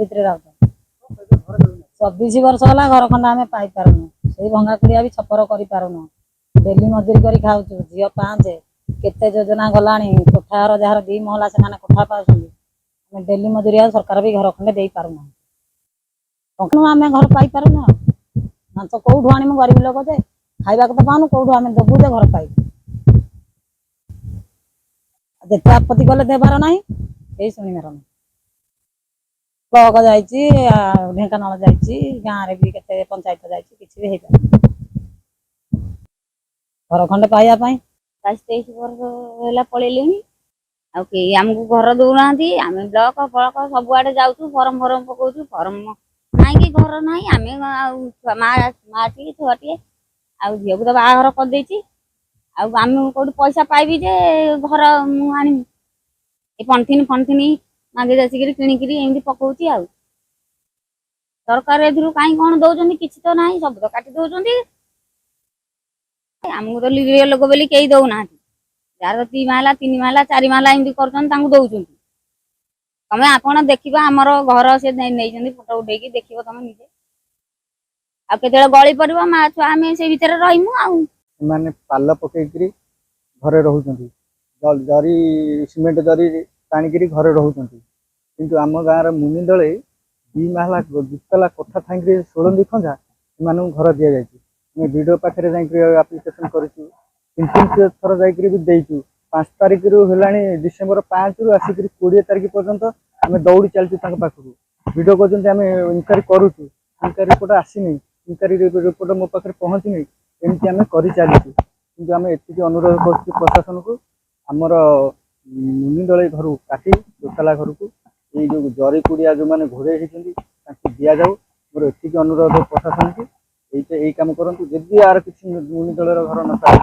ଭିତରେ ରହୁଛୁ 24 ବର୍ଷ ହେଲା ଘର ଖଣ୍ଡ ଆମେ ପାଇପାରୁନୁ। ସେଇ ଭଙ୍ଗା କୁଡ଼ିଆ ବି ଛପର କରିପାରୁନୁ। ଡେଲି ମଜୁରୀ କରି ଖାଉଛୁ। ଝିଅ 5 କେତେ ଯୋଜନା ଗଲାଣି। କୋଠା ଘର ଯାହାର 2 ମହଲା ସେମାନେ କୋଠା ପାଉଛନ୍ତି। ଆମେ ଡେଲି ମଜୁରୀ ଆଉ ସରକାର ବି ଘର ଖଣ୍ଡେ ଦେଇପାରୁନାହାନ୍ତି। ଆମେ ଘର ପାଇପାରୁନୁ। ମାଂସ କୋଉଠୁ ଆଣିମୁ? ଗରିବ ଲୋକ ଯେ ଖାଇବାକୁ ତ ପାଉନୁ, କୋଉଠୁ ଆମେ ଦେବୁ ଯେ ଘର ପାଇବୁ? ଯେତେ ଆପତ୍ତି କଲେ ଦେବାର ନାହିଁ, କେହି ଶୁଣିବାର ନାହିଁ। ବ୍ଲକ ଯାଇଛି, ଢେଙ୍କାନାଳ ଯାଇଛି, ଗାଁରେ ବି କେତେ ପଞ୍ଚାୟତ ଯାଇଛି, କିଛି ବି ହେଇପାରୁନି ଘର ଖଣ୍ଡେ ପାଇବା ପାଇଁ। 23 ବର୍ଷ ହେଲା ପଳେଇଲେଣି, ଆଉ କେହି ଆମକୁ ଘର ଦଉନାହାନ୍ତି। ଆମେ ବ୍ଲକ ଫଳକ ସବୁଆଡେ ଯାଉଛୁ, ଫର୍ମ ପକଉଛୁ, ଫର୍ମ ନାଇଁକି ଘର ନାହିଁ। ଆମେ ଆଉ ମାଟିଏ ଛୁଆଟିଏ, ଆଉ ଝିଅକୁ ତ ବାହାଘର କରିଦେଇଛି। ଆଉ ଆମେ କୋଉଠି ପଇସା ପାଇବି ଯେ ଘର ମୁଁ ଆଣିବି? ଏ ପନ୍ଥିନି ମାଗି ଯାଚିକିରି କିଣିକିରି ଏମିତି ପକଉଛି। ଆଉ ସରକାର ଏଥିରୁ କାହିଁ କଣ ଦଉଛନ୍ତି? କିଛି ତ ନାହିଁ, ସବୁ ତ କାଟି ଦଉଛନ୍ତି। ଆମକୁ ତ ନିରୀହ ଲୋକ ବୋଲି କେହି ଦଉନାହାନ୍ତି। ଯାହାର 2 ମାହାଲା 3 ମାହାଲା 4 ମାହାଲା ଏମିତି କରୁଛନ୍ତି, ତାଙ୍କୁ ଦଉଛନ୍ତି। ତମେ ଆପଣ ଦେଖିବ, ଆମର ଘର ସେ ନେଇଛନ୍ତି, ଫଟୋ ଉଠେଇକି ଦେଖିବ ତମେ ନିଜେ। ଆଉ କେତେବେଳେ ଗଳି ପଡିବ, ମା ଛୁଆ ଆମେ ସେଇ ଭିତରେ ରହିମୁ। ଆଉ ସେମାନେ ପାଲ ପକେଇକିରି ଘରେ ରହୁଛନ୍ତି, ଜରି ସିମେଣ୍ଟ ଜରି ଟାଣିକିରି ଘରେ ରହୁଛନ୍ତି। କିନ୍ତୁ ଆମ ଗାଁର ମୁନିନ୍ଦଳେ 2 ମାହାଲା 2 ତାଲା କୋଠା ଥାଇକିରି 16 ଖଞ୍ଜା ସେମାନଙ୍କୁ ଘର ଦିଆଯାଇଛି। ଆମେ ଭିଡ଼ିଓ ପାଖରେ ଯାଇକି ଆପ୍ଲିକେସନ କରିଛୁ, 3 ଥର ଯାଇକିରି ବି ଦେଇଛୁ। 5 ତାରିଖରୁ ହେଲାଣି, ଡିସେମ୍ବର 5ରୁ ଆସିକିରି 20 ତାରିଖ ପର୍ଯ୍ୟନ୍ତ ଆମେ ଦୌଡ଼ି ଚାଲିଛୁ ତାଙ୍କ ପାଖକୁ। ଭିଡ଼ିଓ କରୁଛନ୍ତି, ଆମେ ଇନକ୍ୱାରି କରୁଛୁ, ଇନକ୍ୱାରି ରିପୋର୍ଟ ଆସିନି, ଇନକ୍ୱାରି ରିପୋର୍ଟ ମୋ ପାଖରେ ପହଞ୍ଚିନି। ଏମିତି ଆମେ କରିଚାଲିଛୁ। କିନ୍ତୁ ଆମେ ଏତିକି ଅନୁରୋଧ କରୁଛୁ ପ୍ରଶାସନକୁ, ଆମର ମୁନିନ୍ଦଳେ ଘରୁ କାଟି 2 ତାଲା ଘରକୁ ଏଇ ଯେଉଁ ଜରି କୁଡ଼ିଆ ଯେଉଁମାନେ ଘୋଡ଼େଇ ହେଇଛନ୍ତି ତାଙ୍କୁ ଦିଆଯାଉ। ମୋର ଏତିକି ଅନୁରୋଧ ପ୍ରଶାସନକୁ, ଏଇ କାମ କରନ୍ତୁ। ଯଦି ଆର କିଛି ମୁନିନ୍ଦଳର ଘର ନଥାଏ